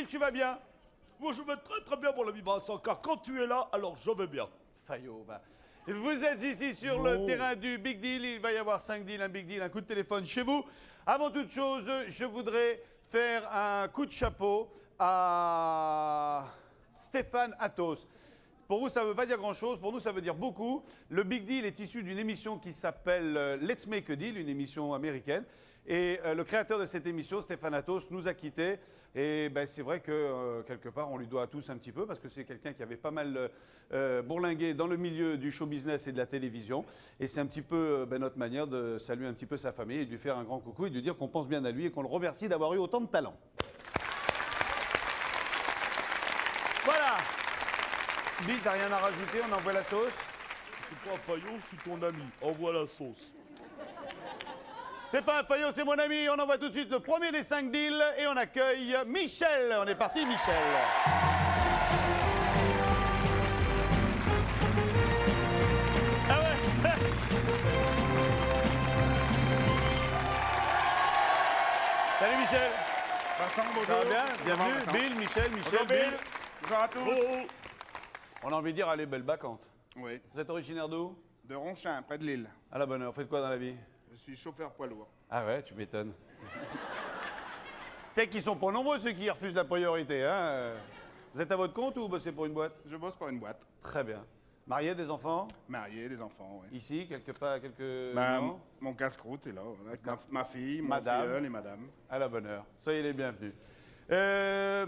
tu vas bien? Moi, je vais très très bien, mon ami Vincent, car quand tu es là, alors je vais bien. Fayot, va. Vous êtes ici sur le terrain du Big Deal. Il va y avoir 5 deals, un Big Deal, un coup de téléphone chez vous. Avant toute chose, je voudrais faire un coup de chapeau à Stéphane Athos. Pour vous, ça ne veut pas dire grand-chose. Pour nous, ça veut dire beaucoup. Le Big Deal est issu d'une émission qui s'appelle Let's Make a Deal, une émission américaine. Et le créateur de cette émission, Stéphane Athos, nous a quittés. Et ben, c'est vrai que, quelque part, on lui doit à tous un petit peu, parce que c'est quelqu'un qui avait pas mal bourlingué dans le milieu du show business et de la télévision. Et c'est un petit peu notre manière de saluer un petit peu sa famille et de lui faire un grand coucou et de lui dire qu'on pense bien à lui et qu'on le remercie d'avoir eu autant de talent. Voilà. Bill, t'as rien à rajouter? On envoie la sauce? Je suis pas un Fayot, je suis ton ami. Envoie la sauce. C'est pas un Fayot, c'est mon ami. On envoie tout de suite le premier des 5 deals et on accueille Michel. On est parti, Michel. Ah ouais. Salut Michel. Vincent, bonjour. Ça va bien? Vincent. Bienvenue. Bill, Michel, Bonjour, Bill. Bonjour à tous. Oh, On a envie de dire, allez, belle bacante. Oui, Vous êtes originaire d'où? de Ronchin, près de Lille. À la bonne heure. Faites quoi dans la vie? Je suis chauffeur poids lourd. Ah ouais, tu m'étonnes. Tu sais qu'ils sont pas nombreux ceux qui refusent la priorité, hein? Vous êtes à votre compte ou vous bossez pour une boîte? Je bosse pour une boîte. Très bien. Marié, des enfants? Marié, des enfants, oui. Ici, quelque part, quelques... Ben, non? mon casse-croûte est là, avec ma fille, mon Madame. filleul et madame. À la bonne heure. Soyez les bienvenus.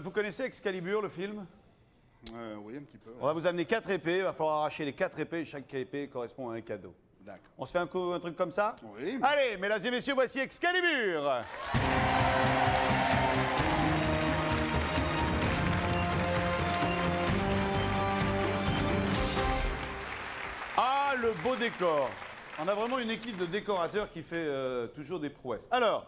Vous connaissez Excalibur, le film? Oui, un petit peu. On va vous amener 4 épées. Il va falloir arracher les 4 épées. Chaque épée correspond à un cadeau. D'accord. On se fait un truc comme ça? Oui. Allez, mesdames et messieurs, voici Excalibur. Ah, le beau décor. On a vraiment une équipe de décorateurs qui fait toujours des prouesses. Alors,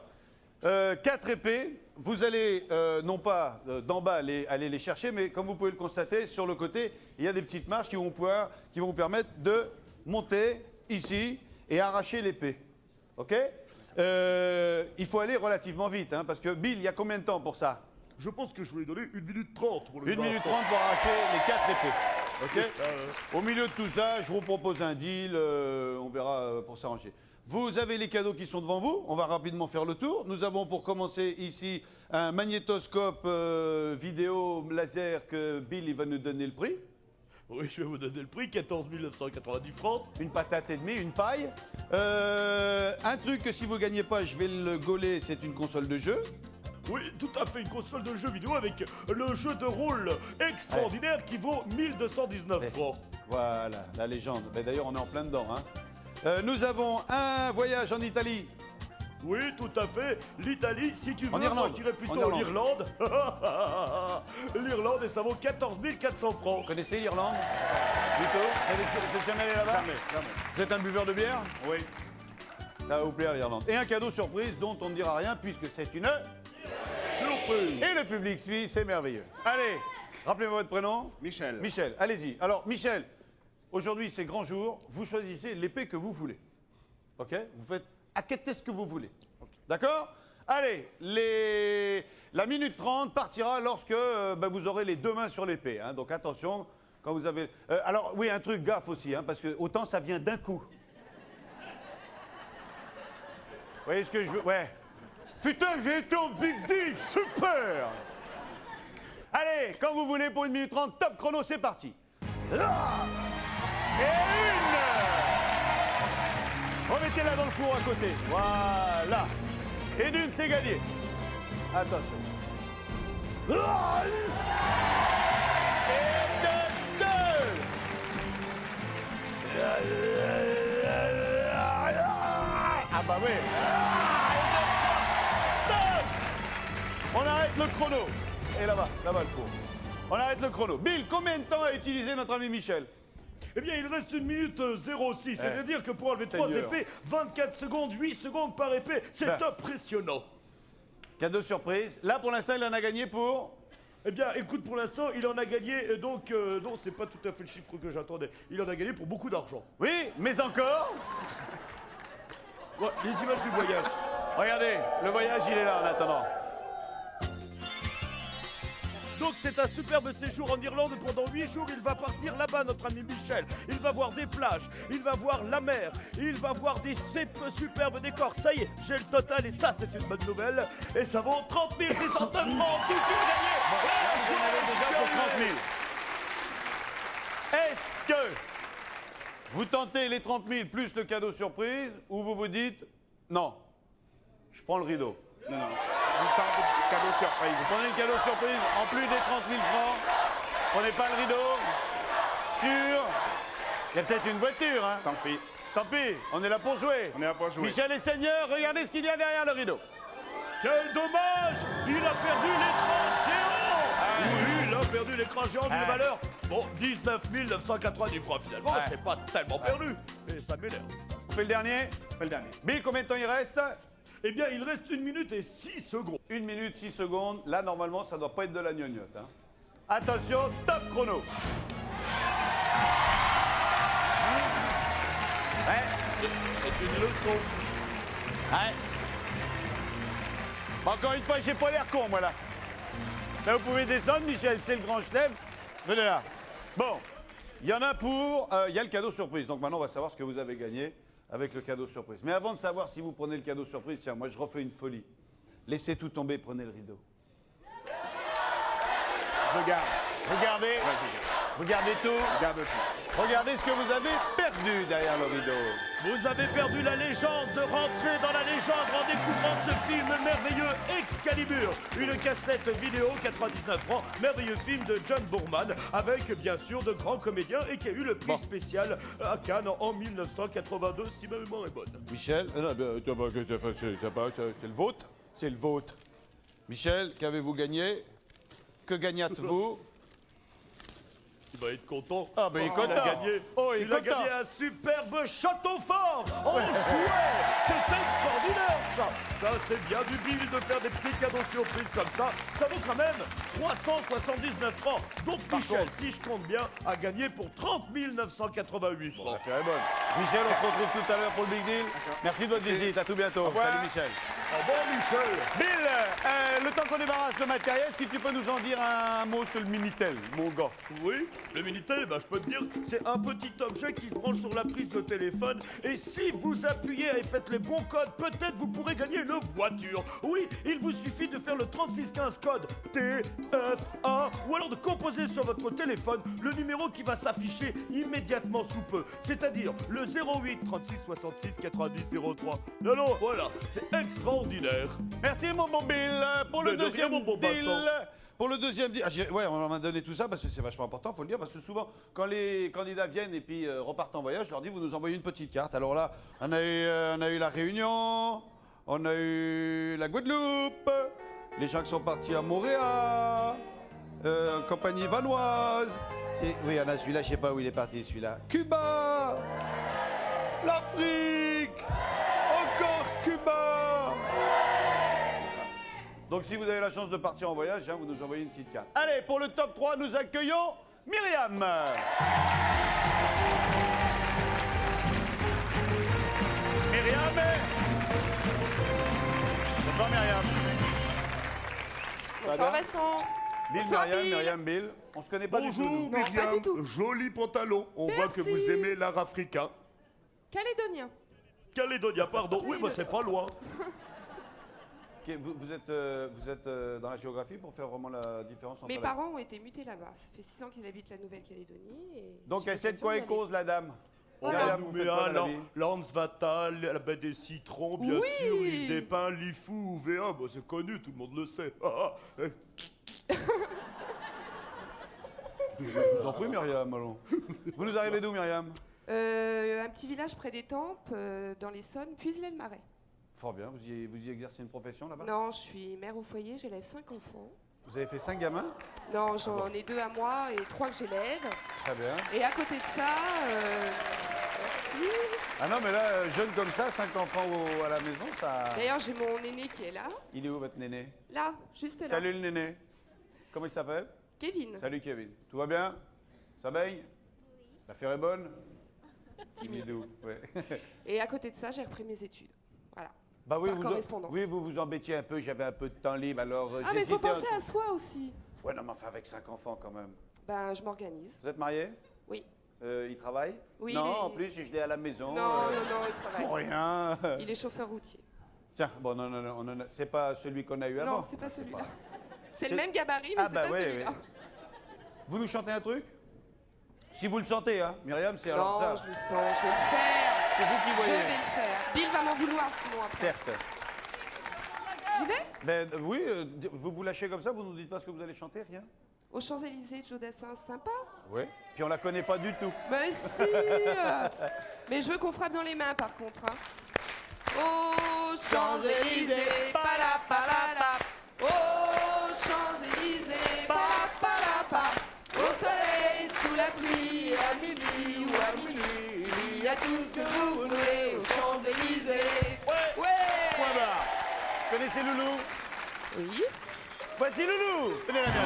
4 épées. Vous allez, non pas d'en bas aller les chercher, mais comme vous pouvez le constater, sur le côté, il y a des petites marches qui vont vous permettre de monter ici et arracher l'épée. OK? Il faut aller relativement vite, hein, parce que Bill, il y a combien de temps pour ça? je pense que je vais lui donner 1 minute 30 pour le 1 minute Vincent. 30 pour arracher les 4 épées. OK? Au milieu de tout ça, je vous propose un deal, on verra pour s'arranger. Vous avez les cadeaux qui sont devant vous, on va rapidement faire le tour. Nous avons pour commencer ici un magnétoscope vidéo laser que Bill il va nous donner le prix. Oui, je vais vous donner le prix, 14 990 francs. Une patate et demie, une paille. Un truc que si vous gagnez pas, je vais le gauler, c'est une console de jeu. Oui, tout à fait, une console de jeux vidéo avec le jeu de rôle extraordinaire qui vaut 1219 francs. Voilà, la légende. Ben, d'ailleurs, on est en plein dedans. Hein. Nous avons un voyage en Italie. Oui, tout à fait. L'Italie, si tu veux, En Irlande. moi je dirais plutôt En l'Irlande. L'Irlande, et ça vaut 14 400 francs. Vous connaissez l'Irlande? Plutôt? Vous êtes jamais allé là-bas? Jamais. Vous êtes un buveur de bière? Oui. Ça va vous plaire l'Irlande. Et un cadeau surprise dont on ne dira rien puisque c'est une surprise. Et le public suit, c'est merveilleux. Allez, rappelez-moi votre prénom. Michel. Michel, allez-y. Alors, Michel, aujourd'hui c'est grand jour. Vous choisissez l'épée que vous voulez. OK? Vous faites acquêter ce que vous voulez. D'accord? Allez, la minute 30 partira lorsque vous aurez les 2 mains sur l'épée. Hein. Donc attention, quand vous avez... alors oui, un truc gaffe aussi, hein, parce que autant ça vient d'un coup. Vous voyez ce que je veux? Ouais. Putain, j'ai été en Big Deal, super! Allez, quand vous voulez pour 1 minute 30, top chrono, c'est parti. Là! Et une! Remettez-la dans le four à côté. Voilà. Et d'une, c'est gagné. Attention. Là! Et de 2! Ah bah oui. Stop! On arrête le chrono. Et là-bas le four. On arrête le chrono. Bill, combien de temps a utilisé notre ami Michel? Eh bien, il reste 1 minute 06. C'est-à-dire que pour enlever 3 Seigneur. épées, 24 secondes, 8 secondes par épée. C'est Ben. impressionnant. Cadeau surprise. Là, pour l'instant, il en a gagné pour... Eh bien, écoute, pour l'instant, il en a gagné, non, c'est pas tout à fait le chiffre que j'attendais. Il en a gagné pour beaucoup d'argent. Oui, mais encore... Ouais, les images du voyage. Regardez, le voyage, il est là en attendant. Donc c'est un superbe séjour en Irlande pendant 8 jours. Il va partir là-bas, notre ami Michel. Il va voir des plages, il va voir la mer, il va voir des superbes décors. Ça y est, j'ai le total et ça c'est une bonne nouvelle. Et ça vaut 30 609 francs. Tout est gagné. Vous en avez déjà pour 30 000. Est-ce que vous tentez les 30 000 plus le cadeau surprise ou vous vous dites non, je prends le rideau? Non, non. On tente le cadeau surprise. Vous prenez le cadeau surprise en plus des 30 000 francs. Prenez pas le rideau. Sûr. Il y a peut-être une voiture, hein. Tant pis. Tant pis, on est là pour jouer. On est là pour jouer. Michel et Seigneur, regardez ce qu'il y a derrière le rideau. Quel dommage! Il a perdu l'écran géant! Oui, il a perdu l'écran géant d'une valeur, bon, 19 990 francs finalement. C'est pas tellement perdu, mais ça m'énerve. On fait le dernier. On fait le dernier. Bill, combien de temps il reste? Eh bien, il reste 1 minute et 6 secondes. 1 minute, 6 secondes. Là, normalement, ça doit pas être de la gnognotte, hein. Attention, top chrono. Ouais. C'est une leçon. Ouais. Bon, encore une fois, j'ai pas l'air con, moi, là. Là, vous pouvez descendre, Michel, c'est le grand chelem. Venez là. Bon, il y en a pour... Il y a le cadeau surprise. Donc maintenant, on va savoir ce que vous avez gagné avec le cadeau surprise. Mais avant de savoir si vous prenez le cadeau surprise, tiens, moi, je refais une folie. Laissez tout tomber, prenez le rideau. Regarde. Regardez. Ouais, regarde. Regardez tout. Regarde tout. Regardez ce que vous avez perdu derrière le rideau. Vous avez perdu la légende, rentrez dans la légende en découvrant ce film merveilleux Excalibur. Une cassette vidéo, 99 francs, merveilleux film de John Boorman, avec bien sûr de grands comédiens et qui a eu le prix spécial à Cannes en 1982, si ma mémoire est bonne. Michel, c'est le vôtre. C'est le vôtre. Michel, qu'avez-vous gagné? Que gagnâtes-vous? Il va être content. Ah, ben il est content. Il a gagné, Oh, il est il a content. gagné un superbe château fort en jouet. C'est extraordinaire, ça. Ça, c'est bien du Bill de faire des petits cadeaux surprises comme ça. Ça vaut quand même 379 francs. Donc, Michel, si je compte bien, a gagné pour 30 988 francs. L'affaire est bonne. Michel, on se retrouve tout à l'heure pour le Big Deal. Merci de votre visite. À tout bientôt. Salut, Michel. Au revoir, Michel. Bill, le temps qu'on débarrasse le matériel, si tu peux nous en dire un mot sur le Minitel, mon gars. Oui, le Minitel, je peux te dire, c'est un petit objet qui se branche sur la prise de téléphone. Et si vous appuyez et faites les bons codes, peut-être vous pourrez gagner une voiture. Oui, il vous suffit de faire le 3615 code TF1 ou alors de composer sur votre téléphone le numéro qui va s'afficher immédiatement sous peu. C'est-à-dire le 08 36 66 90 03. Non, voilà, c'est extraordinaire. Merci, mon bon Bill. Pour le Mais de rien, deuxième mon bon deal. Vincent. Pour le deuxième deal. Ouais, on m'a donné tout ça parce que c'est vachement important, faut le dire. Parce que souvent, quand les candidats viennent et puis repartent en voyage, je leur dis vous nous envoyez une petite carte. Alors là, on a eu la Réunion, on a eu la Guadeloupe, les gens qui sont partis à Montréal, compagnie vanoise. Oui, il y en a celui-là, je sais pas où il est parti, celui-là. Cuba, l'Afrique, encore Cuba. Donc si vous avez la chance de partir en voyage, hein, vous nous envoyez une petite carte. Allez, pour le top 3, nous accueillons Myriam. Myriam. Bonsoir Myriam. Bonsoir Vincent. Bill, Bonsoir, Myriam, Bill. Myriam, Bill. On se connaît pas du tout. Bonjour nous. Non, pas Myriam, du tout. joli pantalon. On voit que Merci. vous aimez l'art africain. Calédonien. Calédonia, pardon. Oui, c'est pas loin. Ok, vous êtes dans la géographie pour faire vraiment la différence entre Mes la- parents ont été mutés là-bas. Ça fait 6 ans qu'ils habitent la Nouvelle-Calédonie. Et Donc j'ai elle sait de l'occasion quoi d'y est aller. cause la dame. On Myriam, a vous faites quoi dans la vie? Lansvatal, la baie des Citrons, bien Oui. sûr, l'île des Pins, l'Ifou, V1, c'est connu, tout le monde le sait. Je vous en prie Myriam, allons. Vous nous arrivez d'où Myriam? Un petit village près des Tempes, dans l'Essonne, Puiselay-le-Marais. Fort bien, vous y exercez une profession là-bas? Non, je suis mère au foyer, j'élève 5 enfants. Vous avez fait 5 gamins? Non, j'en ai 2 à moi et 3 que j'élève. Très bien. Et à côté de ça, merci. Ah non mais là, jeune comme ça, 5 enfants à la maison, ça... D'ailleurs, j'ai mon aîné qui est là. Il est où votre néné? Là, juste là. Salut le néné. Comment il s'appelle? Kevin. Salut Kevin. Tout va bien? Ça baigne? L'affaire est bonne? Timidou, ouais. Et à côté de ça, j'ai repris mes études. Voilà. Bah oui, Par correspondance. oui, vous vous embêtiez un peu, j'avais un peu de temps libre, alors Ah, mais faut j'hésitais un penser peu. à soi aussi. Ouais, non, mais enfin, avec 5 enfants quand même. Ben, je m'organise. Vous êtes marié? Oui. Il travaille? Oui, Non, il est- en plus, je l'ai à la maison. Non, non, non, il Faut travaille. rien. Il est chauffeur routier. Tiens, bon, non, non, non, c'est pas celui qu'on a eu avant. Non, c'est pas celui-là. C'est C'est- le même gabarit, mais Ah, c'est bah pas ouais, celui-là. ouais. Vous nous chantez un truc? Si vous le sentez, hein. Myriam, c'est alors Non, ça. je le sens, je vais le faire. C'est vous qui Je voyez. vais le faire. Bill va m'en vouloir sinon après. Certes. J'y vais? Ben oui, vous vous lâchez comme ça, vous nous dites pas ce que vous allez chanter, rien? Aux Champs-Élysées, Joe Dassin, sympa. Oui. Puis on la connaît pas du tout. Mais si Mais je veux qu'on frappe dans les mains par contre. Hein. Aux Champs-Élysées, palapalapa. Aux Champs-Élysées, palapalapa. Au soleil, sous la pluie, à midi ou à minuit, il y a tout ce que vous voulez aux Champs-Élysées. Ouais. Ouais Point barre. Connaissez Loulou? Oui. Voici Loulou. Venez la mère.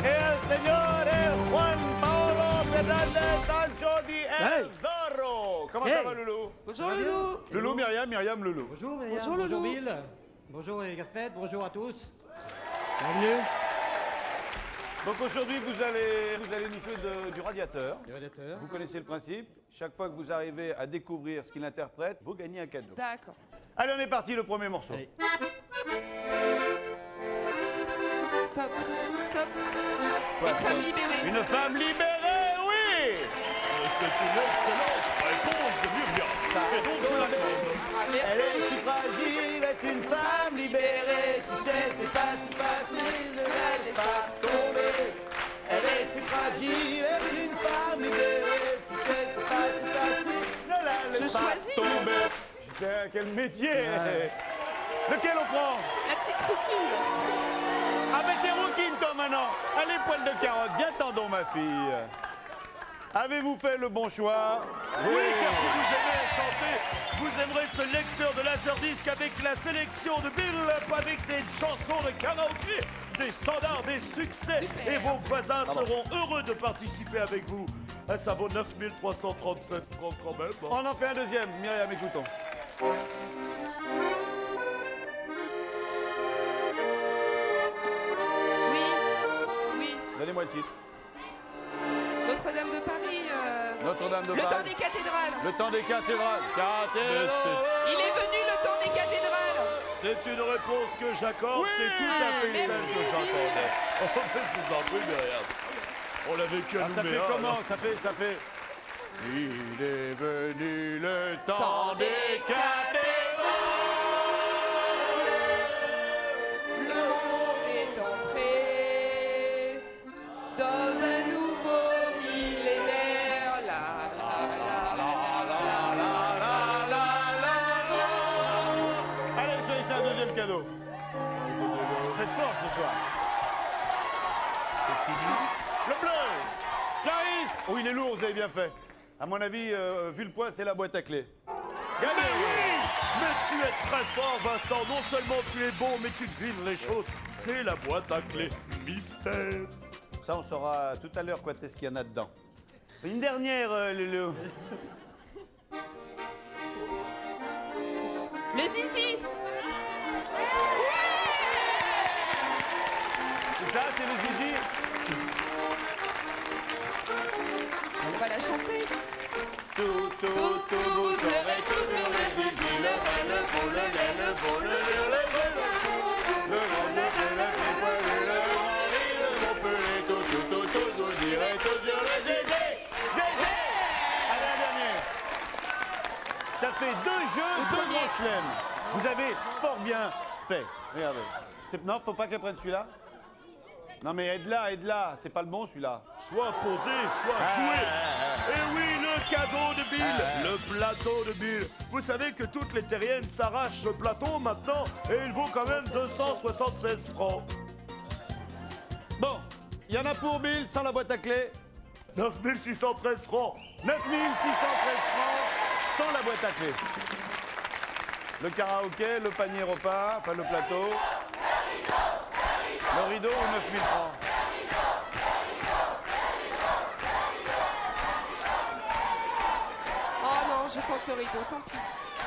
El señor Juan Paolo Fernández Sancho Di El Zorro. Comment ça Hey. va, Loulou? Bonjour Loulou. Loulou, Myriam, Loulou. Bonjour Myriam, Bonjour, bonjour Loulou. Bill, bonjour les Gafettes, bonjour à tous. Salut. Donc aujourd'hui, vous allez nous jouer du radiateur. Le radiateur. Vous connaissez le principe. Chaque fois que vous arrivez à découvrir ce qu'il interprète, vous gagnez un cadeau. D'accord. Allez, on est parti, le premier morceau. Allez. Stop. Stop. Quoi, Une stop femme libérée. Une femme libérée, oui. C'est une excellente réponse de Myriam. Et donc, je l'accorde. Ah, merci. Elle est si fragile, est une femme libérée. Tu sais, c'est pas si facile, ne la laisse pas tomber. Elle est si fragile, est une femme libérée. Tu sais, c'est pas si facile, ne la laisse Je pas choisis, tomber. Putain, quel métier. Lequel on prend? La petite rouquine. Ah, mais t'es rouquine, toi, maintenant. Allez, poil de carotte, viens tendons, ma fille. Avez-vous fait le bon choix? Oui, car si vous aimez chanter, vous aimerez ce lecteur de Laserdisc avec la sélection de Bill, avec des chansons de karaoké, des standards, des succès. Super. Et vos voisins seront heureux de participer avec vous. Ah, ça vaut 9 337 francs quand même. hein. On en fait un deuxième. Myriam, écoutons. Oui. Oui. Donnez-moi le titre. Notre-Dame de Paris. Notre-Dame de Le temps Paris. des cathédrales. Le temps des cathédrales. Il est venu le temps des cathédrales. C'est une réponse que j'accorde, Oui. c'est tout à fait Merci, celle que Bill. j'attendais. Oh, mais je vous en prie, Myriam. On l'avait qu'à Ah, nous ça fait mettre, comment? alors. Ça fait... Il est venu le temps Temps des des cathédrales. Le monde est entré dans un nouveau millénaire. La la la la. Allez, c'est un deuxième cadeau. Faites fort ce soir. C'est fini. Le bleu. Clarisse. Oh, il est lourd, vous avez bien fait. À mon avis, vu le poids, c'est la boîte à clés. Mais oui! Mais tu es très fort, Vincent. Non seulement tu es bon, mais tu devines les choses. C'est la boîte à clés. Mystère. Ça, on saura tout à l'heure quoi est-ce qu'il y en a dedans. Une dernière, Loulou. Le zizi. C'est ça, c'est le zizi. On va la chanter. Tout, Vous serez tous sur le zizi. Le vrai, le faux, le vrai, le faux, le vrai, le faux, le faux. le grand, le petit, le petit, le grand, le tout, vous irez tous sur le zizi. Zizi. Allez, la dernière. Ça fait 2 jeux, 2 premier. grands chelems. Vous avez fort bien fait. Regardez. Non, faut pas qu'elle prenne celui-là. Non, mais aide-la. C'est pas le bon, celui-là. Choix posé, choix joué. Et oui, le cadeau de Bill, le plateau de Bill. Vous savez que toutes les terriennes s'arrachent ce plateau maintenant et il vaut quand même 276 francs. Bon, il y en a pour Bill, sans la boîte à clés. 9613 francs. 9613 francs, sans la boîte à clés. Le karaoké, le panier repas, enfin le plateau. Le rideau ou 9000 francs. Oh non, je tente le rideau, tant pis.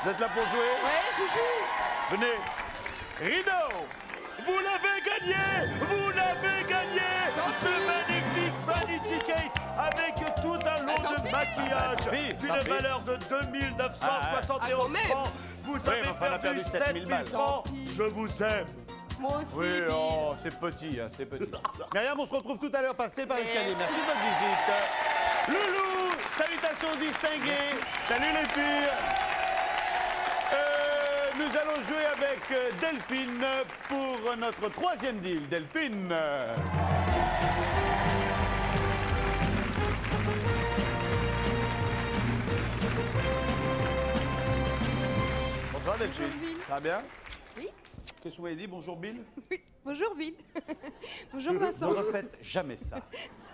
Vous êtes là pour jouer? Ouais, je joue. Venez. rideau. Vous l'avez gagné! Vous l'avez gagné! Ce magnifique Vanity Case avec tout un lot Attends, de maquillage Oui, d'une tant pis. valeur de 2971 Ah, quand même. francs. Vous avez enfin, on a perdu perdu 7000 7000 balles. francs. Je vous aime. Moi aussi. Oui, Bill. oh, c'est petit, hein, c'est petit. Myriam, on se retrouve tout à l'heure, passez par l'escalier. Merci de votre visite. Loulou, salutations distinguées. Salut les filles. Nous allons jouer avec Delphine pour notre troisième deal. Delphine. Bonsoir Delphine. Bonjour, Bill. Ça va bien? Oui. Qu'est-ce que vous avez dit? Bonjour Bill. Oui. Bonjour Bill. Bonjour Ne Vincent. refaites jamais ça.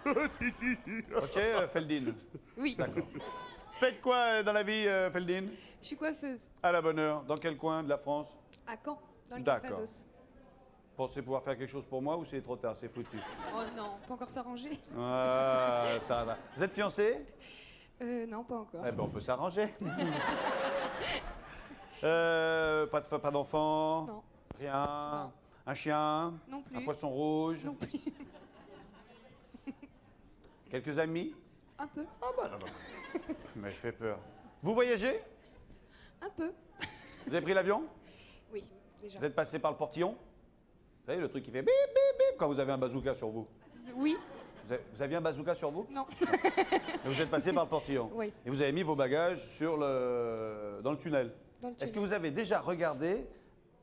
Si. Ok, Feldine. Oui. D'accord. Faites quoi dans la vie, Feldine? Je suis coiffeuse. À la bonne heure. Dans quel coin de la France? À Caen, dans le D'accord. Calvados. Pensez pouvoir faire quelque chose pour moi ou c'est trop tard? C'est foutu. Oh non, pas encore s'arranger. Ah, ça va. Vous êtes fiancé? Non, pas encore. Eh ben, on peut s'arranger. Pas d'enfant? Non. Rien? Non. Un chien? Non plus. Un poisson rouge? Non plus. Quelques amis? Un peu. Ah bah non. Mais fait peur. Vous voyagez? Un peu. Vous avez pris l'avion? Oui, déjà. Vous êtes passé par le portillon? Vous savez, le truc qui fait bip, bip, bip quand vous avez un bazooka sur vous. Oui. Vous aviez un bazooka sur vous? Non. Et vous êtes passé par le portillon? Oui. Et vous avez mis vos bagages dans le tunnel? Dans le Est-ce que tunnel. vous avez déjà regardé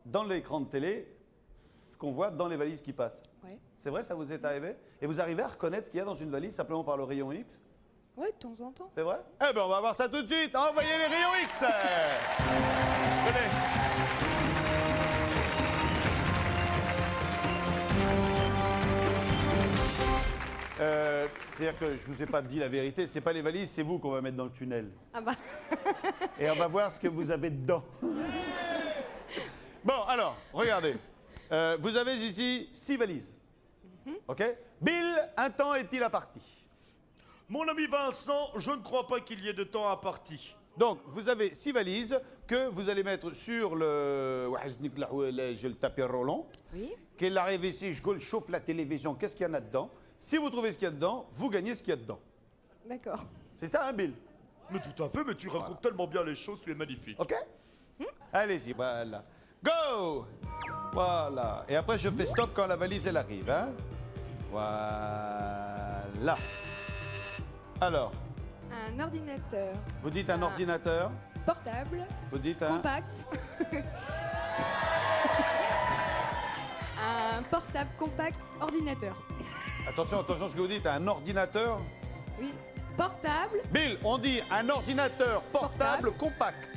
dans l'écran de télé ce qu'on voit dans les valises qui passent? Ouais. C'est vrai, ça vous est arrivé? Et vous arrivez à reconnaître ce qu'il y a dans une valise simplement par le rayon X? Ouais, de temps en temps. C'est vrai? Eh ben, on va voir ça tout de suite. Envoyez les rayons X! Venez. C'est-à-dire que je vous ai pas dit la vérité, c'est pas les valises, c'est vous qu'on va mettre dans le tunnel. Ah bah. Et on va voir ce que vous avez dedans. Bon, alors, regardez. Vous avez ici 6 valises. OK? Bill, un temps est-il à partie? Mon ami Vincent, je ne crois pas qu'il y ait de temps à partie. Donc, vous avez 6 valises que vous allez mettre sur le... Je le tapis Roland. Oui. Qu'elle arrive ici, je chauffe la télévision, qu'est-ce qu'il y en a dedans? Si vous trouvez ce qu'il y a dedans, vous gagnez ce qu'il y a dedans. D'accord. C'est ça, hein, Bill? Mais tout à fait, mais tu racontes tellement bien les choses, tu es magnifique. OK? Allez-y, voilà. Go! Voilà. Et après, je fais stop quand la valise, elle arrive, hein? Voilà. Alors, Un ordinateur. vous dites un Ça- ordinateur, Portable. vous dites un... Compact. Un portable compact ordinateur. Attention, attention ce que vous dites, un ordinateur. Oui. Portable. Bill, on dit un ordinateur portable compact.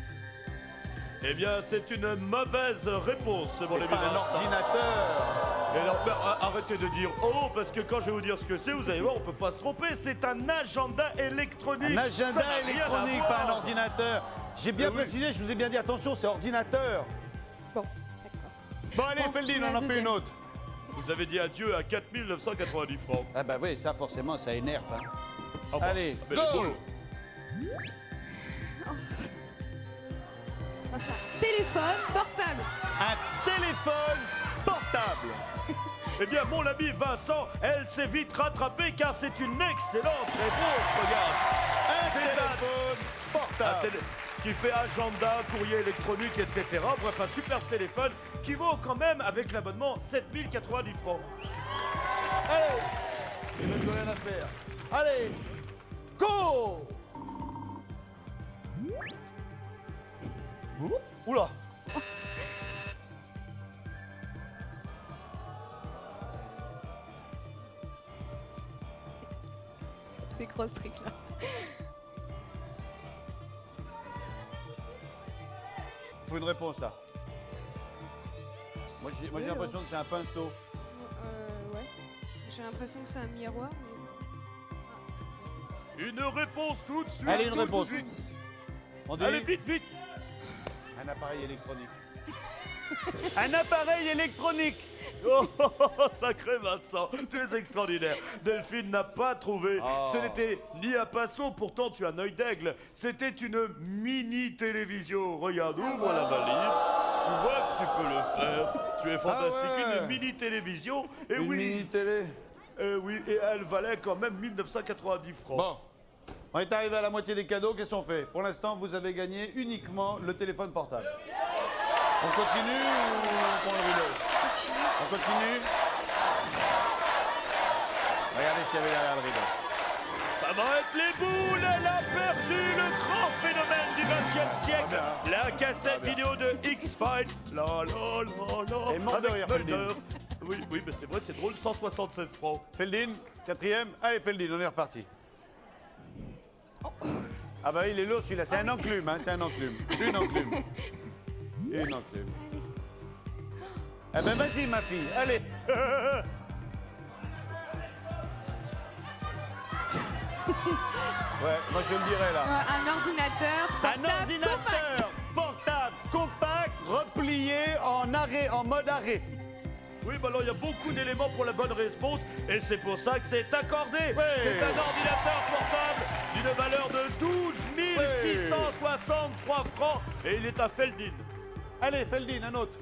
Eh bien, c'est une mauvaise réponse, mon C'est ami pas un Vincent. ordinateur. Et alors, ben, arrêtez de dire oh, parce que quand je vais vous dire ce que c'est, vous allez voir, on peut pas se tromper. C'est un agenda électronique. Un Ça agenda n'a rien à électronique, voir. pas un ordinateur. J'ai bien oui. précisé, je vous ai bien dit, attention, c'est ordinateur. Bon, d'accord. Bon, allez, Bon, Feldine, la on en fait deuxième. une autre. Vous avez dit adieu à 4990 francs. Ah bah oui, ça forcément, ça énerve. Hein. Ah bon, Allez, ah ben, go! les boules. Ah, ça. Téléphone portable. Un téléphone portable. Eh bien, mon ami Vincent, elle s'est vite rattrapée car c'est une excellente réponse, regarde. Un C'est téléphone un portable. qui fait agenda, courrier électronique, etc. Bref, un super téléphone qui vaut quand même, avec l'abonnement, 7090 francs. Allez, il ne reste rien à faire. Allez, go! Ouh, oula! Des grosses trucs là. Il faut une réponse là. Moi j'ai Oui, l'impression que c'est un pinceau. Ouais. J'ai l'impression que c'est un miroir, mais. Une réponse tout de suite. Allez, une tout de réponse. suite. On dit Allez, vite, vite. un appareil électronique. Un appareil électronique. Oh, sacré Vincent, tu es extraordinaire. Delphine n'a pas trouvé. Oh. Ce n'était ni un pinceau, pourtant tu as un œil d'aigle. C'était une mini télévision. Regarde, ouvre la valise. Tu vois que tu peux le faire. Tu es fantastique. Ah ouais. Une mini-télévision. Et Une oui, mini-télé. oui, et elle valait quand même 1990 francs. Bon. On est arrivé à la moitié des cadeaux. Qu'est-ce qu'on fait? Pour l'instant, vous avez gagné uniquement le téléphone portable. On continue ou on prend le rideau? On continue. Regardez ce qu'il y avait derrière le rideau. Ça va être les boules. Elle a perdu le grand phénomène du XXe siècle. La cassette vidéo de X-Files. La la la la. Et mort de rire, avec Mulder. Feldin. Oui, mais c'est vrai, c'est drôle. 176 francs. Feldin, quatrième. Allez, Feldin, on est reparti. Ah bah il est lourd celui-là, c'est un enclume, hein, c'est un enclume. Une enclume. Une enclume. Eh ben vas-y ma fille, allez. Ouais, moi je le dirais là. Un ordinateur portable. Un ordinateur portable, compact, replié en arrêt, en mode arrêt. Oui, bah alors il y a beaucoup d'éléments pour la bonne réponse et c'est pour ça que c'est accordé. Ouais. C'est un ordinateur portable d'une valeur de 12 663 francs et il est à Feldin. Allez, Feldin, un autre.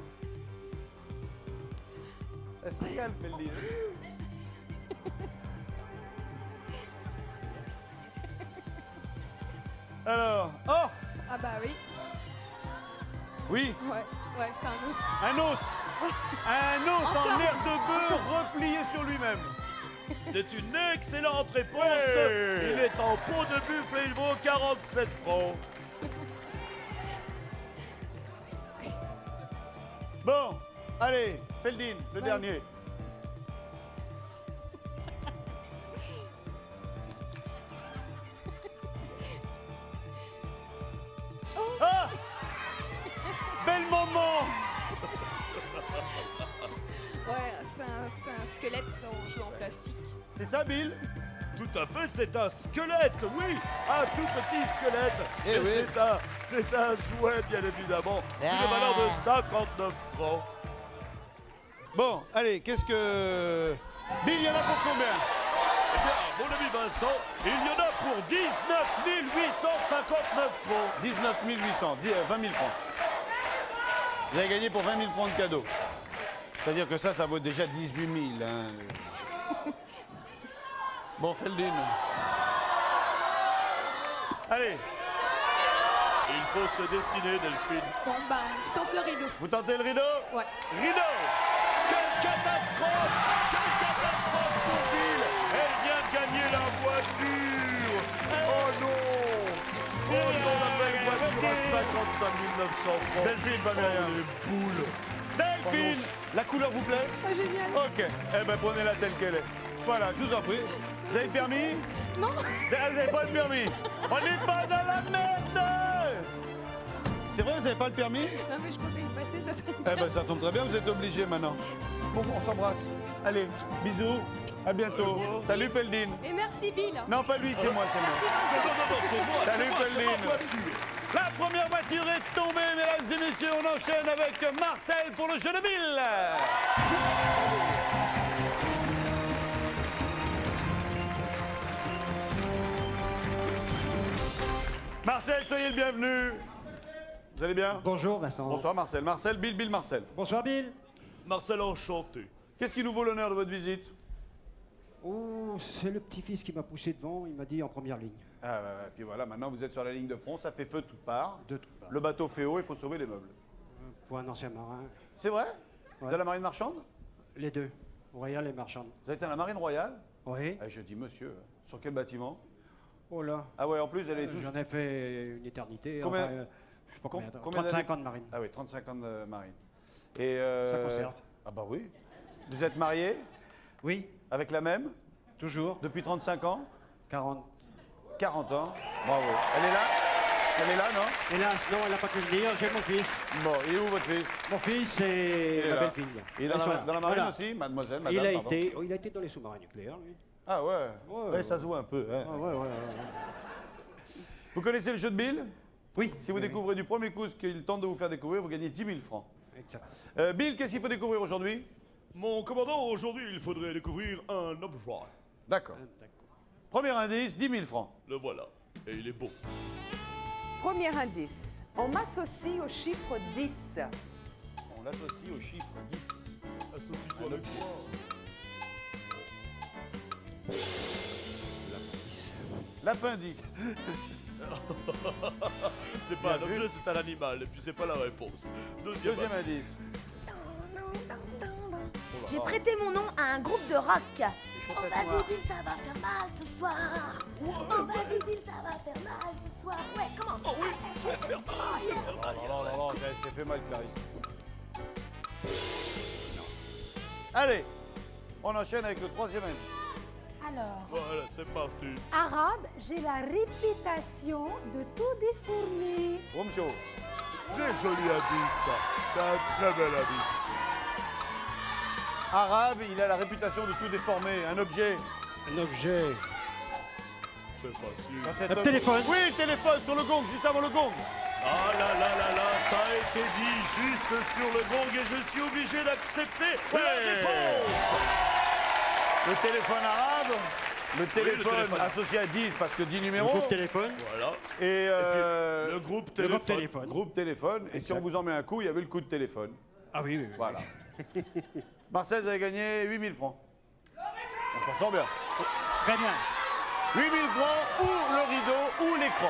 Elle se régale, Feldin. Alors, oh, Ah bah oui. oui, Ouais, c'est un os. un os. Un os en Encore. l'air de bœuf replié sur lui-même. C'est une excellente réponse. Ouais. Il est en peau de buffle et il vaut 47 francs. Bon, allez, Feldin, le dernier. Ah! Bel moment! Ouais, c'est un squelette en jouet en plastique. C'est ça, Bill? Tout à fait, c'est un squelette, oui, un tout petit squelette. Eh Et oui. c'est un jouet, bien évidemment, d'une valeur de 59 francs. Bon, allez, qu'est-ce que... Bill, il y en a pour combien? Eh bien, mon ami Vincent, il y en a pour 19 859 francs. 19 800, 20 000 francs. Vous avez gagné pour 20 000 francs de cadeaux. C'est-à-dire que ça vaut déjà 18 000. Hein. Bon, Feldin. Allez, Il faut se dessiner, Delphine. Bon bah, je tente le rideau. vous tentez le rideau? Ouais. Rideau! Quelle catastrophe! Quelle catastrophe pour Bill! Elle vient de gagner la voiture! Oh non! Oh non, la belle voiture à 55 900 francs! Delphine, pas bien. Oh, les boules! Delphine! La couleur vous plaît? Ah, génial. Ok, eh ben prenez-la telle qu'elle est. Voilà, je vous en prie. Vous avez le permis? Non. Vous n'avez pas le permis? On n'est pas dans la merde! C'est vrai, vous n'avez pas le permis? Non mais je comptais le passer, ça tombe Eh bien. ben ça tombe très bien, vous êtes obligés maintenant. Bon, on s'embrasse. Allez, bisous, à bientôt. Salut Feldin. Et merci Bill. Non, pas lui, c'est moi, c'est moi. Merci Non, Vincent. non, non, c'est moi, Salut, c'est moi, c'est ma Feldin. voiture! La première voiture est tombée, mesdames et messieurs. On enchaîne avec Marcel pour le jeu de Bill. Marcel, soyez le bienvenu. Vous allez bien? Bonjour Vincent. Bonsoir Marcel. Marcel, Bill, Marcel. Bonsoir Bill. Marcel, enchanté. Qu'est-ce qui nous vaut l'honneur de votre visite? Oh, c'est le petit-fils qui m'a poussé devant, il m'a dit en première ligne. Ah, ouais, puis voilà, maintenant vous êtes sur la ligne de front, ça fait feu de toutes parts. De tout part. Le bateau fait haut, il faut sauver les meubles. Pour un ancien marin. C'est vrai? Vous êtes à la marine marchande? Les deux, royal et marchand. Vous avez été à la marine royale? Oui. Ah, je dis monsieur, sur quel bâtiment? Oh là. Ah ouais, en plus elle est douce. J'en ai fait une éternité. Combien- enfin, je sais pas combien, combien 35 d'années ans de marine. Ah oui, 35 ans de marine. Et Ça conserve. Ah bah oui. Vous êtes marié Oui, avec la même toujours. depuis 35 ans? 40. 40 ans. Bravo. Elle est là? Elle est là, non? Hélas, non, elle n'a pas pu venir, j'ai mon fils. Bon, il est où votre fils? Mon fils, Il c'est est ma là. belle-fille. Il est dans, Elles sont la, là. dans la marine Voilà. aussi, mademoiselle, madame, Il a, pardon. il a été dans les sous-marins nucléaires, lui. Ah ouais. Ouais, Ouais, ouais, ça se voit un peu. Hein. Ah, ouais. Vous connaissez le jeu de Bill? Oui. Si vous oui, découvrez du premier coup ce qu'il tente de vous faire découvrir, vous gagnez 10 000 francs. oui. Exact. Bill, qu'est-ce qu'il faut découvrir aujourd'hui? Mon commandant, aujourd'hui, il faudrait découvrir un objet. D'accord. D'accord. Premier indice, 10 000 francs. Le voilà. Et il est beau. Premier indice. On m'associe au chiffre 10. on l'associe au chiffre 10. Associe-toi Un avec objet. moi. Lapin 10. C'est pas un Bien vu. objet, c'est un animal. Et puis c'est pas la réponse. Deuxième. Deuxième indice. J'ai prêté mon nom à un groupe de rock. Les Oh chaussettes vas-y noires. Bill, ça va faire mal ce soir. Oh vas-y Bill, ça va faire mal ce soir. Ouais, comment? Oh oui, je vais faire mal. Non, c'est fait mal, Clarisse. Allez, on enchaîne avec le troisième indice. Alors, Voilà, c'est parti. arabe, j'ai la réputation de tout déformer. Romcho. Très joli indice, ça. C'est un très bel indice. Arabe, il a la réputation de tout déformer. Un objet. Un objet. C'est facile. Dans cette Un téléphone. Oui, le téléphone sur le gong, juste avant le gong. Ah là là là là, ça a été dit juste sur le gong et je suis obligé d'accepter la réponse. Le téléphone arabe. Le téléphone, téléphone. associé à 10 parce que 10 Le numéros. groupe téléphone. Voilà. Et Le groupe Le téléphone. groupe téléphone. groupe téléphone. Et si on vous en met un coup, il y avait le coup de téléphone. Ah oui, oui, oui. Voilà. Marcel, vous avez gagné 8000 francs. On s'en sort bien. Très bien. 8000 francs ou le rideau ou l'écran.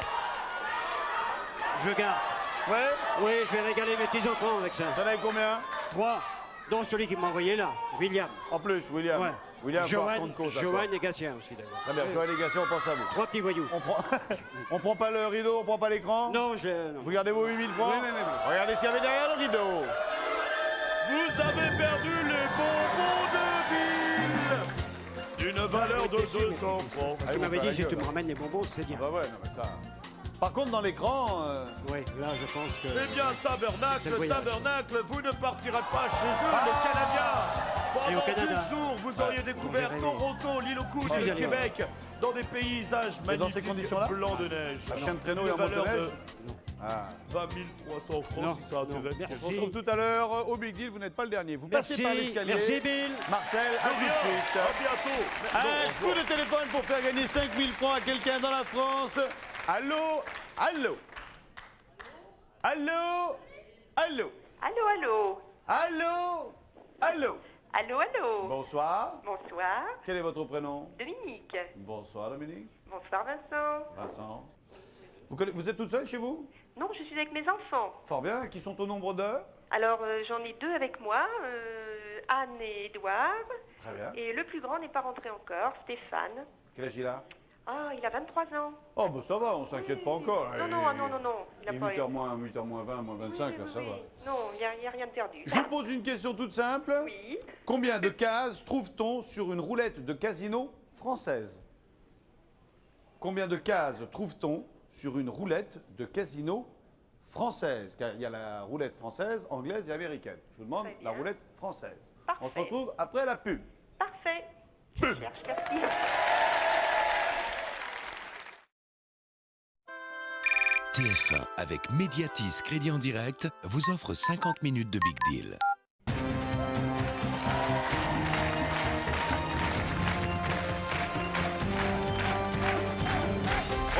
Je garde. Ouais. Oui, je vais régaler mes petits enfants avec ça. T'en avais combien? 3. Dont celui qui m'a envoyé là, William. En plus, William. Ouais. William, par Johan, contre, cause. Johan et Gatien aussi d'ailleurs. Très bien, Joël et Gatien, on pense à vous. 3 petits voyous. On prend pas le rideau, on prend pas l'écran. Non, je. Non. Vous gardez vos 8000 francs. Oui, oui, oui, oui. Regardez s'il y avait derrière le rideau. Vous avez perdu les bonbons de Bill d'une valeur de 200 francs. Parce qu'il m'avait dit si tu me ramènes les bonbons, c'est bien. Bah ouais, non, mais ça. Par contre, dans l'écran, Oui, là je pense que. Eh bien, C'est le Tabernacle, voyage. Tabernacle, vous ne partirez pas chez eux, les Canadiens. Et au Pendant Canada. 10 jours, vous auriez découvert verrez. Toronto, l'île aux coudes J'y suis et le allé. Québec, dans des paysages Et dans ces magnifiques conditions-là blancs de neige. la chaîne de traîneau Une et en valeur motoneige. de Ah. 20 300 francs Non, si ça non, intéresse merci. On se quelqu'un. retrouve tout à l'heure au Big Deal. Vous n'êtes pas le dernier. Vous Merci, passez par l'escalier. merci Bill. Marcel, à tout de Bien, suite. à bientôt. Un coup de téléphone pour faire gagner 5000 francs à quelqu'un dans la France. Allô? Allô? Allô? Allô? Allô, allô. Allô? Allô? Allô, allô. Bonsoir. Bonsoir. Quel est votre prénom? Dominique. Bonsoir Dominique. Bonsoir, Vincent. Vincent. Vous êtes toute seule chez vous? Non, je suis avec mes enfants. Fort bien. Qui sont au nombre de? Alors, j'en ai deux avec moi, Anne et Édouard. Très bien. Et le plus grand n'est pas rentré encore, Stéphane. Quel âge il a? Ah, il a 23 ans. Oh, bah ça va, on s'inquiète pas encore. Non, non, ah, non, non, non. Il a pas 8h moins 20, moins 25, là, ça va. Non, il n'y a rien de perdu. Je vous pose une question toute simple. Oui. Combien de cases trouve-t-on sur une roulette de casino française? Combien de cases trouve-t-on sur une roulette de casino française? Car il y a la roulette française, anglaise et américaine. Je vous demande Très bien. la roulette française. Parfait. On se retrouve après la pub. Parfait. Je cherche Cathy. TF1 avec Mediatis Crédit en Direct vous offre 50 minutes de Big Deal.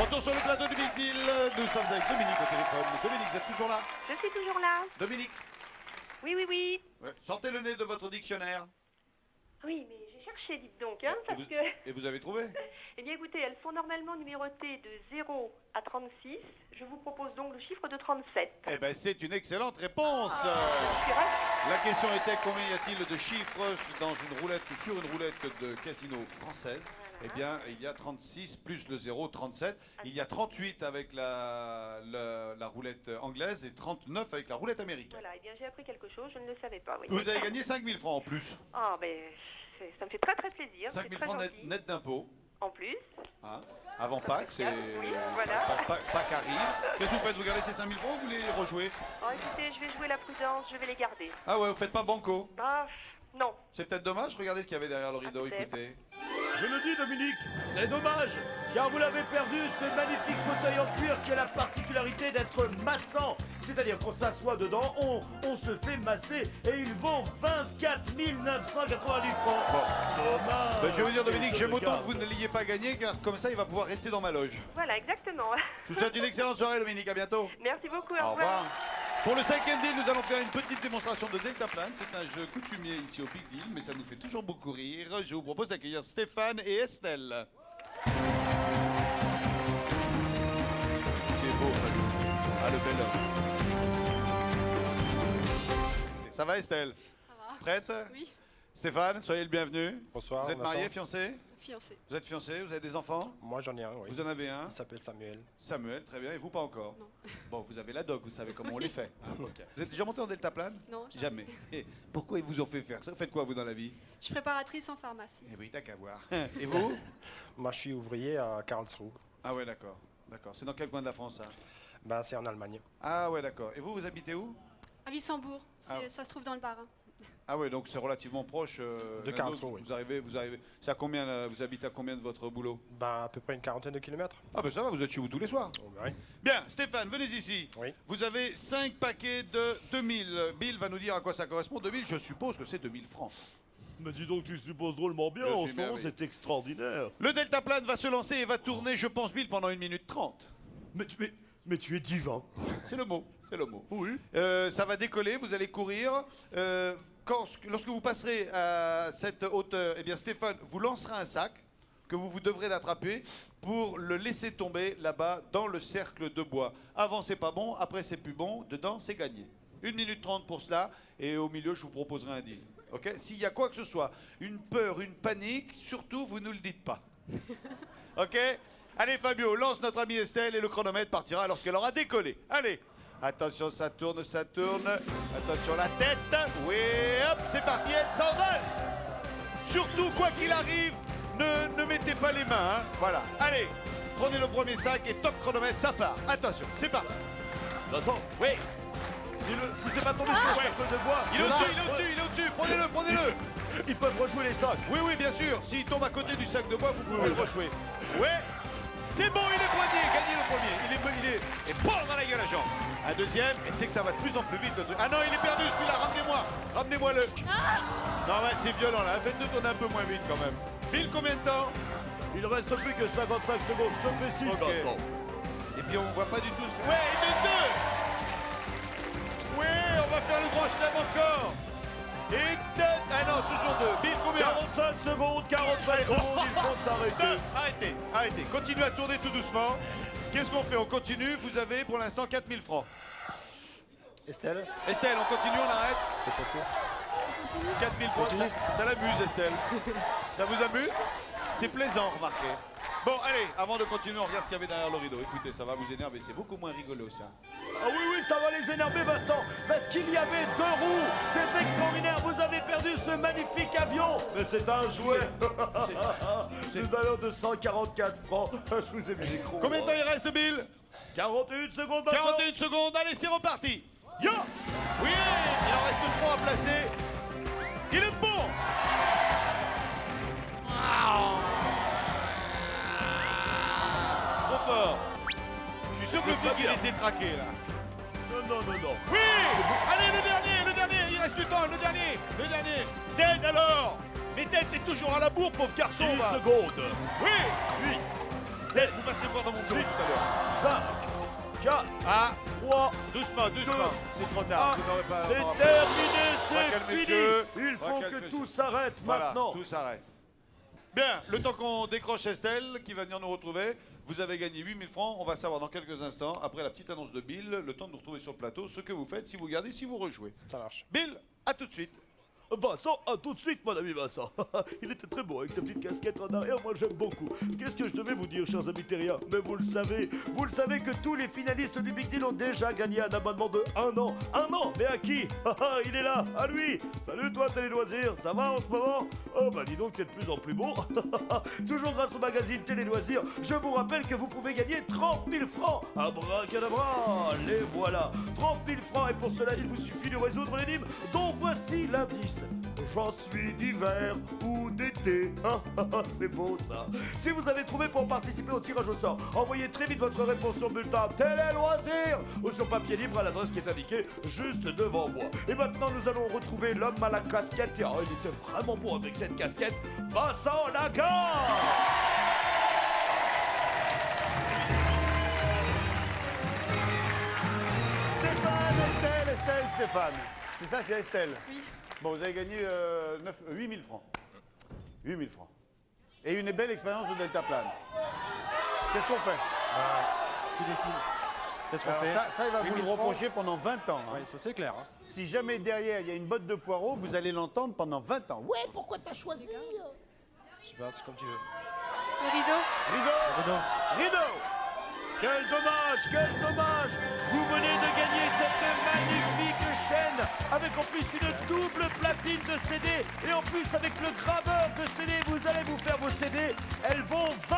Retour sur le plateau du Big Deal. Nous sommes avec Dominique au téléphone. Dominique, vous êtes toujours là? Je suis toujours là. Dominique, Oui, oui, oui. sortez le nez de votre dictionnaire. Oui, mais j'ai cherché, dites donc, hein, parce que... Et vous avez trouvé? Eh bien, écoutez, elles sont normalement numérotées de 0 à 36. Je vous propose donc le chiffre de 37. Eh bien, c'est une excellente réponse. Je suis ravie. La question était combien y a-t-il de chiffres dans une roulette, sur une roulette de casino française? Eh bien, il y a 36 plus le 0, 37. Il y a 38 avec la roulette anglaise et 39 avec la roulette américaine. Voilà, eh bien, j'ai appris quelque chose, je ne le savais pas. Oui. Vous avez gagné 5000 francs en plus. Ah, ben, ça me fait très très plaisir. 5000 c'est très francs gentil. net d'impôts. En plus, Hein, avant Pâques, c'est Oui, voilà. Pâques arrive. Qu'est-ce que vous faites? Vous gardez ces 5000 francs ou vous les rejouez? oh, écoutez, je vais jouer la prudence, je vais les garder. Ah ouais, vous faites pas banco. Ah, non. C'est peut-être dommage. Regardez ce qu'il y avait derrière le rideau. peut-être. Écoutez. Je le dis, Dominique, c'est dommage, car vous l'avez perdu, ce magnifique fauteuil en cuir qui a la particularité d'être massant. C'est-à-dire qu'on s'assoit dedans, on se fait masser, et il vaut 24 990 francs. Bon. Dommage. Ben, je vais vous dire, Dominique, Je j'aime le autant garde. que vous ne l'ayez pas gagné, car comme ça, il va pouvoir rester dans ma loge. Voilà, exactement. Je vous souhaite une excellente soirée, Dominique. À bientôt. Merci beaucoup, Au revoir. Pour le 5e deal, nous allons faire une petite démonstration de deltaplane. C'est un jeu coutumier ici au Big Deal, mais ça nous fait toujours beaucoup rire. Je vous propose d'accueillir Stéphane et Estelle. C'est beau, Fabio. Ah, le bel homme. Ça va, Estelle? Ça va. Prête? Oui. Stéphane, soyez le bienvenu. Bonsoir. Vous êtes Vincent. marié, fiancé? Fiancé. Vous êtes fiancé? Vous avez des enfants? Moi j'en ai un, oui. Vous en avez un? Il s'appelle Samuel. Samuel, très bien. Et vous, pas encore? Non. Bon, vous avez la doc, vous savez comment on les fait. Ok. Vous êtes déjà monté en deltaplane? Non, Jamais. Et pourquoi ils vous ont fait faire ça? Vous faites quoi, vous, dans la vie? Je suis préparatrice en pharmacie. Eh oui, t'as qu'à voir. Et vous? Moi je suis ouvrier à Karlsruhe. Ah ouais, d'accord. D'accord. C'est dans quel coin de la France, ça? Ben, c'est en Allemagne. Ah ouais, d'accord. Et vous, vous habitez où? À Wissembourg. Ah. Ça se trouve dans le Bas-Rhin. Ah ouais, donc c'est relativement proche. De l'un Karlsruhe, l'autre. oui. Vous arrivez. C'est à combien, là, vous habitez à combien de votre boulot? Ben, à peu près une quarantaine de kilomètres. Ah ben ça va, vous êtes chez vous tous les soirs. Oh, ben oui. Bien, Stéphane, venez ici. Oui. Vous avez 5 paquets de 2000. Bill va nous dire à quoi ça correspond. 2000, je suppose que c'est 2000 francs. Mais dis donc, tu supposes drôlement bien, Je en suis ce moment bien, oui. c'est extraordinaire. Le deltaplane va se lancer et va tourner, je pense, Bill, pendant 1 minute 30. Mais tu es divin. C'est le mot, c'est le mot. Oui. Ça va décoller, vous allez courir. Lorsque vous passerez à cette hauteur, eh bien Stéphane vous lancera un sac que vous devrez d'attraper pour le laisser tomber là-bas dans le cercle de bois. Avant c'est pas bon, après c'est plus bon, dedans c'est gagné. 1 minute 30 pour cela, et au milieu je vous proposerai un deal. Ok? S'il y a quoi que ce soit, une peur, une panique, surtout vous ne le dites pas. Ok? Allez Fabio, lance notre amie Estelle et le chronomètre partira lorsqu'elle aura décollé. Allez! Attention, ça tourne, ça tourne. Attention, la tête. Oui, hop, c'est parti, elle s'envole. Surtout, quoi qu'il arrive, ne mettez pas les mains. Hein. Voilà, allez, prenez le premier sac et top chronomètre, ça part. Attention, c'est parti. Vincent, Oui, si c'est pas tombé sur le cercle de bois, il est au-dessus, il est au-dessus, il est au-dessus. Prenez-le, prenez-le. ils peuvent rejouer les sacs. Oui, oui, bien sûr. S'il tombe à côté du sac de bois, vous pouvez le rejouer. Ouais, c'est bon, il est poigné, gagnez le premier. Il est et bon dans la gueule à Jean. Un deuxième, et c'est que ça va de plus en plus vite. Ah non, il est perdu celui-là, ramenez-moi le. Non, ouais, c'est violent là, faites-le tourner un peu moins vite quand même. Bill, combien de temps? Il reste plus que 55 secondes, je te fais signe, Ok. Vincent. Et puis on voit pas du tout ce que. Ouais, il est deux. Ouais, on va faire le grand chelem encore. Et deux. Ah non, toujours deux. Bill, combien? 45 secondes, 45 secondes, il faut s'arrêter. Stop, arrêtez, arrêtez. Continuez à tourner tout doucement. Qu'est-ce qu'on fait? On continue. Vous avez pour l'instant 4000 francs. Estelle? Estelle, on continue, on arrête. Qu'est-ce qu'on fait? 4000 francs, ça l'amuse, Estelle. Ça vous amuse? C'est plaisant, remarquez. Bon, allez, avant de continuer, on regarde ce qu'il y avait derrière le rideau. Écoutez, ça va vous énerver, c'est beaucoup moins rigolo, ça. Ah oui, oui, ça va les énerver, Vincent, parce qu'il y avait 2 roues. C'est extraordinaire, vous avez perdu ce magnifique avion. Mais c'est un jouet. Une valeur de 144 francs. Je vous ai mis les crocs. Combien de temps il reste, Bill? 41 secondes, Vincent. 41 secondes, allez, c'est reparti. Yo! Oui, il en reste 3 à placer. Il est bon! Trop fort. Je suis sûr que le C'est pas truc, il bien. est détraqué, là. Non. Oui! Allez, le dernier, il reste du temps, le dernier. Dead alors! Mais Dead, t'es toujours à la bourre, pauvre garçon, 10 va. secondes. Oui! 8, Dead, vous passerez voir dans mon bureau tout à l'heure. 5, 4, Ah, 3, doucement. C'est trop tard. Ah, Vous n'aurez pas. c'est on aura pas- terminé, On va c'est calmer le fini. jeu. Il On va faut calmer que le tout jeu. s'arrête Voilà, maintenant. tout s'arrête. Bien, le temps qu'on décroche Estelle, qui va venir nous retrouver, vous avez gagné 8000 francs. On va savoir dans quelques instants, après la petite annonce de Bill, le temps de nous retrouver sur le plateau, ce que vous faites, si vous gardez, si vous rejouez. Ça marche. Bill, à tout de suite. Vincent, à tout de suite, mon ami Vincent. Il était très beau avec sa petite casquette en arrière, moi j'aime beaucoup. Qu'est-ce que je devais vous dire, chers amis terriens? Mais vous le savez que tous les finalistes du Big Deal ont déjà gagné un abonnement de 1 an. 1 an? Mais à qui? Il est là, à lui. Salut toi, Télé Loisirs, ça va en ce moment? Oh bah dis donc, t'es de plus en plus beau. Toujours grâce au magazine Télé Loisirs, je vous rappelle que vous pouvez gagner 30 000 francs. Abracadabra, les voilà. 30 000 francs, et pour cela, il vous suffit de résoudre l'énigme dont voici l'indice. J'en suis d'hiver ou d'été. C'est beau ça. Si vous avez trouvé pour participer au tirage au sort, envoyez très vite votre réponse sur bulletin Télé Loisirs ou sur papier libre à l'adresse qui est indiquée juste devant moi. Et maintenant nous allons retrouver l'homme à la casquette. Et, oh, il était vraiment beau avec cette casquette. Vincent Lagare. Stéphane, Estelle, Stéphane. C'est ça, c'est Estelle. Oui. Bon, vous avez gagné 8 000 francs. 8 000 francs. Et une belle expérience de deltaplane. Qu'est-ce qu'on fait? Tu décides. Qu'est-ce qu'on Alors fait ça, il va vous 8 le 000 francs. reprocher pendant 20 ans. hein. Oui, ça c'est clair. Hein. Si jamais derrière, il y a une botte de poireaux, vous allez l'entendre pendant 20 ans. Ouais, pourquoi t'as choisi Je sais pas, c'est comme tu veux. Le rideau. Rideau. Rideau. Quel dommage, quel dommage! Vous venez de gagner cette magnifique chaîne avec en plus une double platine de CD et en plus avec le graveur de CD, vous allez vous faire vos CD. Elles vont 20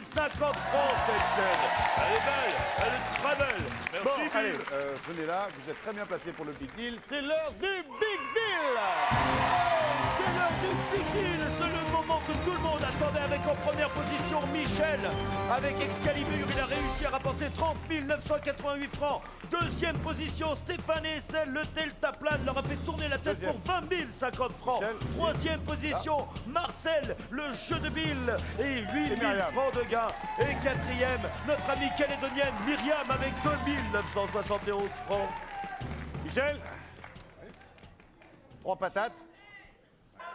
050 francs cette chaîne. Elle est belle, elle est très belle. Bon, Merci allez, Bill. venez là, vous êtes très bien placé pour le Big Deal. C'est l'heure du Big Deal. C'est l'heure du Big Deal, c'est le moment que tout le monde attendait avec en première position Michel. Avec Excalibur, il a réussi à rapporter 30 988 francs. Deuxième position, Stéphane et Estelle, le deltaplane leur a fait tourner la tête Deuxième. pour 20 050 francs. Michel. Troisième position, Marcel, le jeu de Bill et 8 000 Myriam. francs de gain. Et quatrième, notre amie calédonienne Myriam avec 2 971 francs. Michel 3 patates.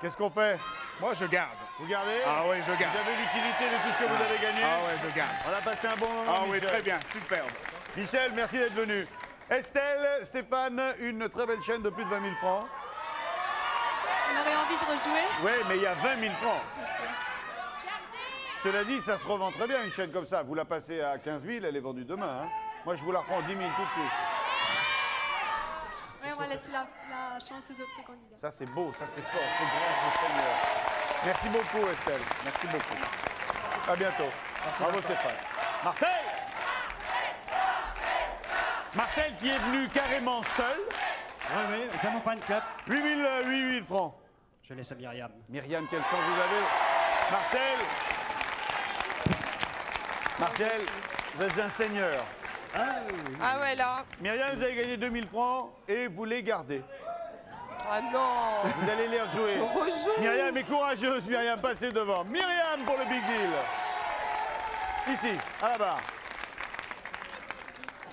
Qu'est-ce qu'on fait? Moi, je garde. Vous gardez? Ah oui, je garde. Vous avez l'utilité de tout ce que vous avez gagné? Ah ouais, je garde. On a passé un bon moment, Ah oui, Michel. très bien, superbe. Michel, merci d'être venu. Estelle, Stéphane, une très belle chaîne de plus de 20 000 francs. On aurait envie de rejouer. Oui, mais il y a 20 000 francs. Cela dit, ça se revend très bien, une chaîne comme ça. Vous la passez à 15 000, elle est vendue demain. hein. Moi, je vous la reprends 10 000 tout de suite. Ouais, on va laisser la chance aux autres candidats. Ça, c'est beau, ça, c'est fort, c'est grand, c'est Seigneur. Merci beaucoup, Estelle. Merci beaucoup. À bientôt. Bravo, Stéphane. Marcel! Marcel qui est venu carrément seul. Oui, oui, c'est mon fan club. 8 000 francs. Je laisse à Myriam. Myriam, quelle chance vous avez. Marcel, vous êtes un seigneur. Ah ouais, là. Myriam, vous avez gagné 2 000 francs et vous les gardez. Ah non. Vous allez les rejouer. Je rejoue. Myriam est courageuse, Myriam, passez devant. Myriam pour le Big Deal. Ici, à la barre.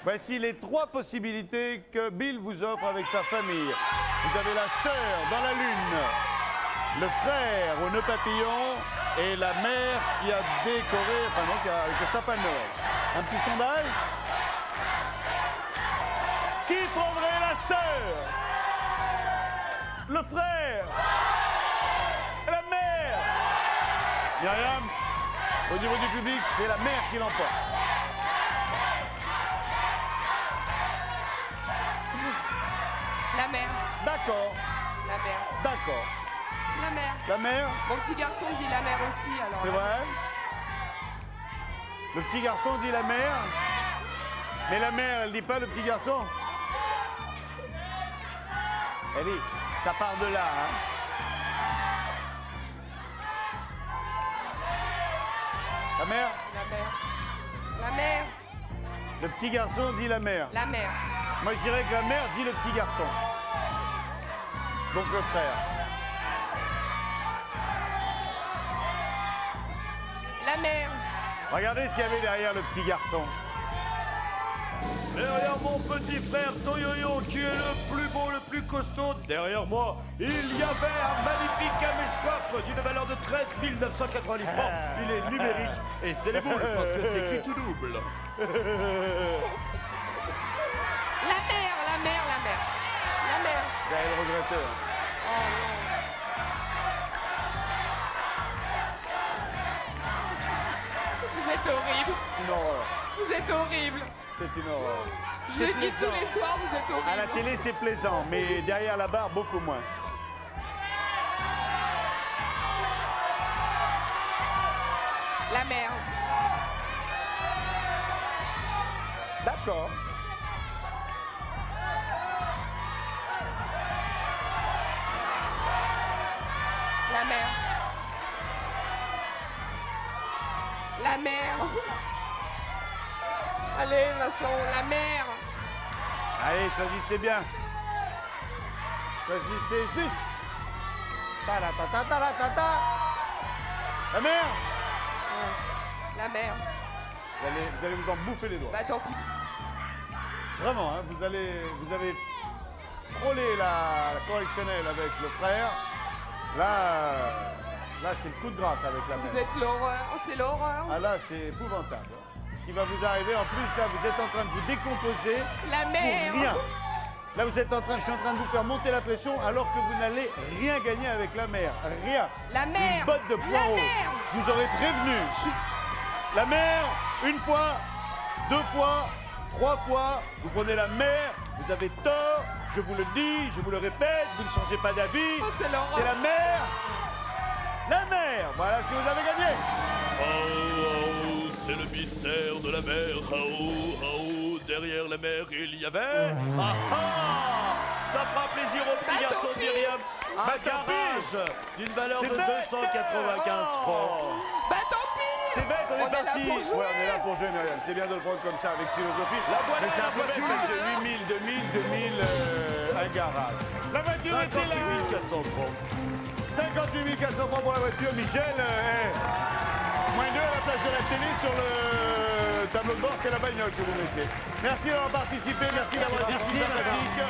Voici les 3 possibilités que Bill vous offre avec sa famille. Vous avez la sœur dans la lune, le frère au nœud papillon et la mère qui a décoré, enfin non, qui a avec le sapin de Noël. Un petit sondage. Qui prendrait la sœur, le frère, la mère? Myriam, au niveau du public, c'est la mère qui l'emporte. La mère. D'accord, La mère. d'accord. La mère. La mère, Mon petit garçon me dit la mère aussi, alors. c'est la vrai? mère. Le petit garçon dit la mère, mais la mère, elle dit pas le petit garçon. Elle dit, ça part de là, hein. La mère, La mère. La mère. le petit garçon dit la mère. La mère. Moi, je dirais que la mère dit le petit garçon. Donc le frère. La mère. Regardez ce qu'il y avait derrière le petit garçon. Derrière mon petit frère Toyoyo, qui est le plus beau, le plus costaud, derrière moi, il y avait un magnifique caméscope d'une valeur de 13 990 francs. Il est numérique et c'est les boules parce que c'est écrit tout double. La mère, la mère, la mère. La mère. Vous allez le regretter. hein. Oh non. Vous êtes horrible. Une horreur. Vous êtes horrible. C'est une horreur. Je le dis tous plaisant. les soirs, vous êtes horrible. À la télé, c'est plaisant, mais derrière la barre, beaucoup moins. La mère. D'accord. La mère. La mère. Allez, Vincent, la mère. Allez, choisissez bien. Choisissez juste. Ta-la-ta-ta-ta-la-ta-ta. La mère, La mère. vous allez vous en bouffer les doigts. Bah tant pis. Vraiment, hein, vous avez frôler la correctionnelle avec le frère, là c'est le coup de grâce avec la mère. Vous êtes l'horreur, c'est l'horreur. Ah là, c'est épouvantable. Ce qui va vous arriver, en plus, là, vous êtes en train de vous décomposer. La mère. Pour rien. Là, je suis en train de vous faire monter la pression alors que vous n'allez rien gagner avec la mer. Rien. La mer. Une botte de poireaux. mer. Je vous aurais prévenu. La mer, une fois, 2 fois, 3 fois, vous prenez la mer, vous avez tort, je vous le dis, je vous le répète, vous ne changez pas d'avis. c'est l'horreur. C'est la mer. La mer, voilà ce que vous avez gagné. Oh, c'est le mystère de la mer. Oh, derrière la mer, il y avait... Ça fera plaisir au petit garçon de Myriam. Un garage d'une valeur de C'est bête. 295 francs. Bah tant pis. C'est bête, on est On est là parti. pour jouer. Ouais, on est là pour jouer, Myriam. C'est bien de le prendre comme ça, avec philosophie. La boîte Mais à c'est la un peu bête, voiture. parce que 8000, 2000, un garage. La voiture était là. 58 400 francs. 58 400 francs pour la voiture. Michel, moins 2 à la place de la télé sur le tableau de bord, c'est la bagnole que vous mettez. Merci d'avoir participé, merci d'avoir été si sympathique.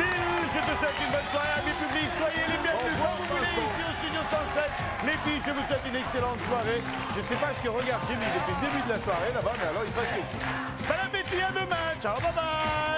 Bill, je te souhaite une bonne soirée, ami public. Soyez les bienvenus quand vous voulez ici au Studio 107. Les filles, je vous souhaite une excellente soirée. Je ne sais pas ce que regarde Jimmy depuis le début de la soirée là-bas, mais alors il passe quelque chose. Bon appétit, à demain. Ciao, bye bye.